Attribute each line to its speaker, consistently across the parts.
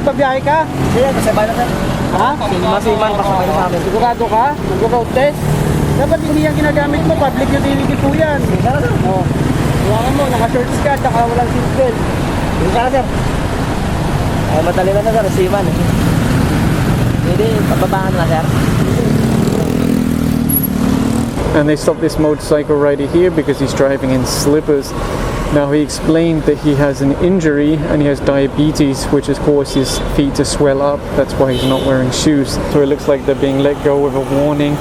Speaker 1: magbabiyahe ka?
Speaker 2: Hindi, kasabay na sir.
Speaker 1: Ha?
Speaker 2: Masiman, kasabay na sa amin.
Speaker 1: Sigurado ka? Mag-road test? Dapat hindi yan ginagamit mo, public utility po yan.
Speaker 2: Sana sir.
Speaker 1: Oo. Huwakan mo, naka-shorts ka, saka walang seatbelt.
Speaker 2: Sana sir. Ay, madali na sir, siman. Hindi, pababangan na sir.
Speaker 3: And they stopped this motorcycle rider here because he's driving in slippers. Now he explained that he has an injury and he has diabetes, which has caused his feet to swell up. That's why he's not wearing shoes. So it looks like they're being let go with a warning.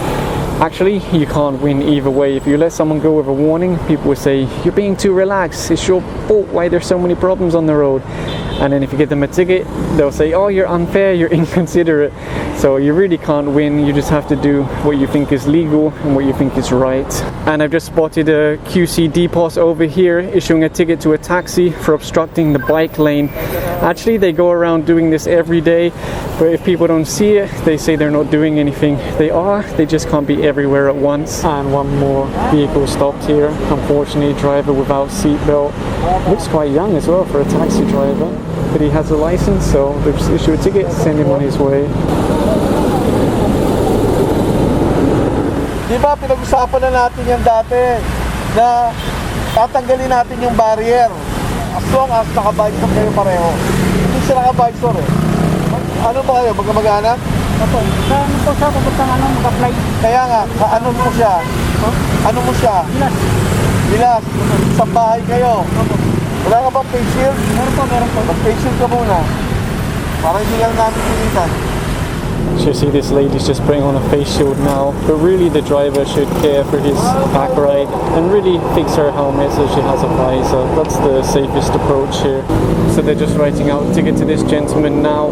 Speaker 3: Actually, you can't win either way. If you let someone go with a warning, people will say, you're being too relaxed, it's your fault why there's so many problems on the road. And then if you give them a ticket, they'll say, oh, you're unfair, you're inconsiderate. So you really can't win, you just have to do what you think is legal and what you think is right. And I've just spotted a QC DPOS over here issuing a ticket to a taxi for obstructing the bike lane. Actually, they go around doing this every day, but if people don't see it, they say they're not doing anything. They are, they just can't be everywhere at once. And one more vehicle stopped here. Unfortunately, driver without seatbelt. Looks quite young as well for a taxi driver. But he has a license, so they just issue a ticket, send him on his way.
Speaker 4: Di ba pinag-usapan na natin yan dati na tatanggalin natin yung barrier as long as naka-bikesor kayo pareho. Hindi siya naka-bikesor eh. Ano ba kayo? Magkamag-anak?
Speaker 1: Opo, saan po siya pupuntang mag-apply?
Speaker 4: Kaya nga, ano mo siya? Ano mo siya?
Speaker 1: Bilas.
Speaker 4: Bilas. Sa bahay kayo. Wala ka ba face shield?
Speaker 1: Meron po.
Speaker 4: Mag-face shield ka muna. Para hindi lang namin pilitan.
Speaker 3: So you see this lady's just putting on a face shield now, but really the driver should care for his back ride and really fix her helmet so she has a visor. That's the safest approach here. So they're just writing out a ticket to this gentleman now.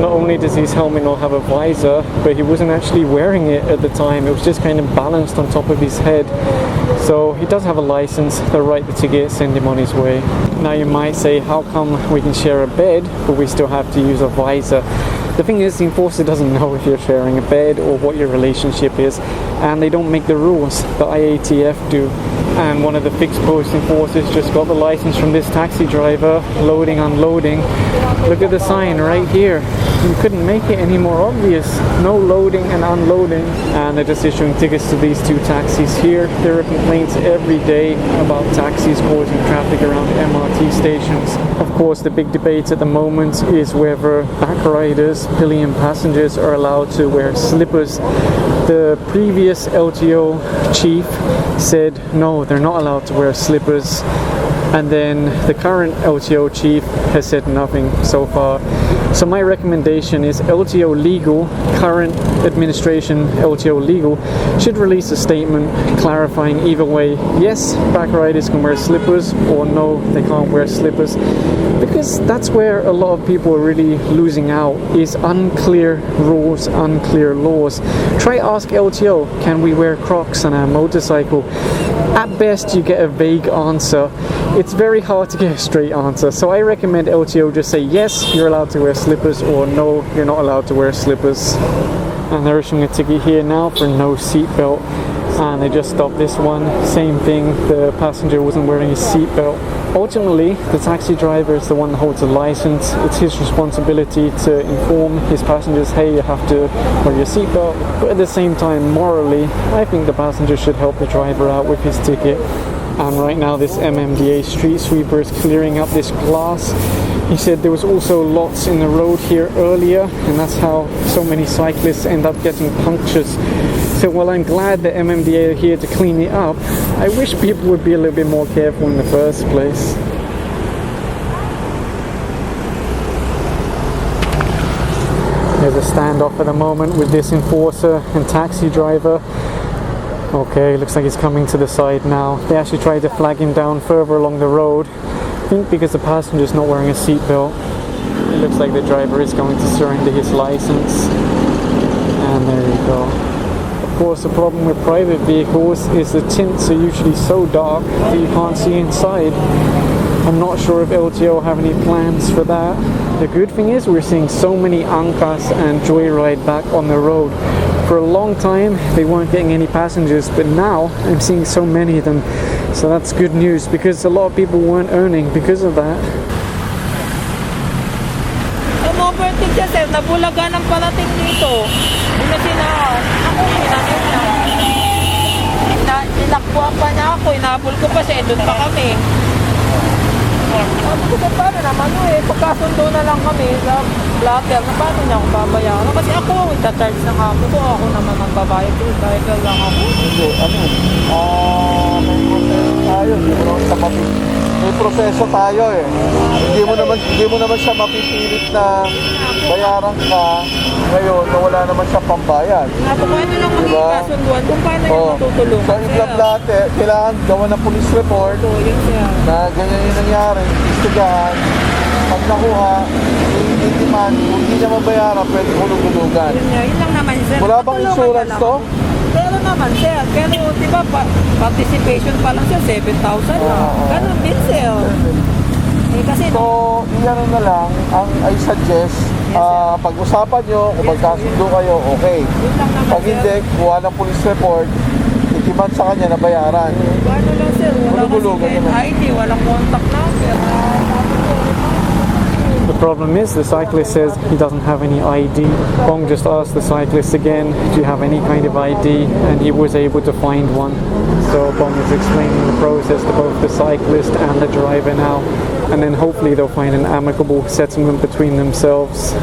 Speaker 3: Not only does his helmet not have a visor, but he wasn't actually wearing it at the time. It was just kind of balanced on top of his head. So he does have a license. They'll write the ticket, send him on his way. Now you might say, how come we can share a bed, but we still have to use a visor? The thing is, the enforcer doesn't know if you're sharing a bed or what your relationship is, and they don't make the rules. The IATF do. And one of the fixed post enforcers just got the license from this taxi driver, loading, unloading. Look at the sign right here. You couldn't make it any more obvious. No loading and unloading. And they're just issuing tickets to these two taxis here. There are complaints every day about taxis causing traffic around MRT stations. Of course, the big debate at the moment is whether back riders, pillion passengers, are allowed to wear slippers. The previous LTO chief said no, they're not allowed to wear slippers. And then the current LTO chief has said nothing so far. So my recommendation is LTO legal, current administration LTO legal, should release a statement clarifying either way, yes, back riders can wear slippers, or no, they can't wear slippers. Because that's where a lot of people are really losing out, is unclear rules, unclear laws. Try ask LTO, can we wear Crocs on our motorcycle? At best you get a vague answer. It's very hard to get a straight answer. So I recommend LTO just say yes, you're allowed to wear slippers, or no, you're not allowed to wear slippers. And they're issuing a ticket here now for no seatbelt. And they just stopped this one. Same thing, the passenger wasn't wearing his seatbelt. Ultimately, the taxi driver is the one that holds the license. It's his responsibility to inform his passengers, hey, you have to wear your seatbelt. But at the same time, morally, I think the passenger should help the driver out with his ticket. And right now this MMDA street sweeper is clearing up this glass. He said there was also lots in the road here earlier, and that's how so many cyclists end up getting punctures. So while I'm glad that MMDA are here to clean it up, I wish people would be a little bit more careful in the first place. There's a standoff at the moment with this enforcer and taxi driver. Okay, looks like he's coming to the side now. They actually tried to flag him down further along the road. I think because the passenger's not wearing a seatbelt. It looks like the driver is going to surrender his license. And there you go. Of course, the problem with private vehicles is the tints are usually so dark that you can't see inside. I'm not sure if LTO have any plans for that. The good thing is we're seeing so many Angkas and Joyride back on the road. For a long time they weren't getting any passengers, but now I'm seeing so many of them. So that's good news, because a lot of people weren't earning because of that.
Speaker 4: Ano
Speaker 5: overtake siya, sir. Nabulaga ng parating dito. Hindi na sinaan. Ako, hinanip na. Tinakbuhan pa niya ako. Inabol ko pa siya. Doon pa kami. Sabi ko, paano naman pagkasundo na lang kami sa blatter na paano niya ako babayaran? Kasi ako, ita-charge ng ako ko. Ako naman ang babayad ko. Dahil lang ako.
Speaker 4: Hindi, may proseso tayo eh. Hindi mo naman siya mapipilit na bayaran ka ngayon na wala naman siya pambayad.
Speaker 5: Nga po, paano lang kami
Speaker 4: Diba?
Speaker 5: kasunduan kung paano yung matutulungan?
Speaker 4: Sa ibang lahat, kailangan gawa ng police report
Speaker 5: So, yun siya.
Speaker 4: na ganyan yung nangyari, istigahan. Pag nakuha, hindi demand, kung hindi niya mabayaran, pwede hulog-hulugan.
Speaker 5: Yun lang naman, sir.
Speaker 4: Wala bang
Speaker 5: Matulungan
Speaker 4: insurance
Speaker 5: na lang.
Speaker 4: to?
Speaker 5: Pero naman, sir. Pero, di ba, participation pa lang siya, 7,000 na.
Speaker 4: Oo.
Speaker 5: Ganun din, sir. Eh, kasi,
Speaker 4: So, iyan na lang, ang I suggest, pag-usapan nyo, kung magkasundo kayo, okay.
Speaker 5: yun lang naman,
Speaker 4: Pag hindi, kuha ng police report, itiman sa kanya na bayaran.
Speaker 5: Paano lang, sir? Wala kasi
Speaker 4: Hulog-hulugan
Speaker 5: kahit
Speaker 4: naman.
Speaker 5: ID, walang contact number.
Speaker 3: The problem is the cyclist says he doesn't have any ID. Bong just asked the cyclist again, do you have any kind of ID? And he was able to find one. So Bong is explaining the process to both the cyclist and the driver now. And then hopefully they'll find an amicable settlement between themselves.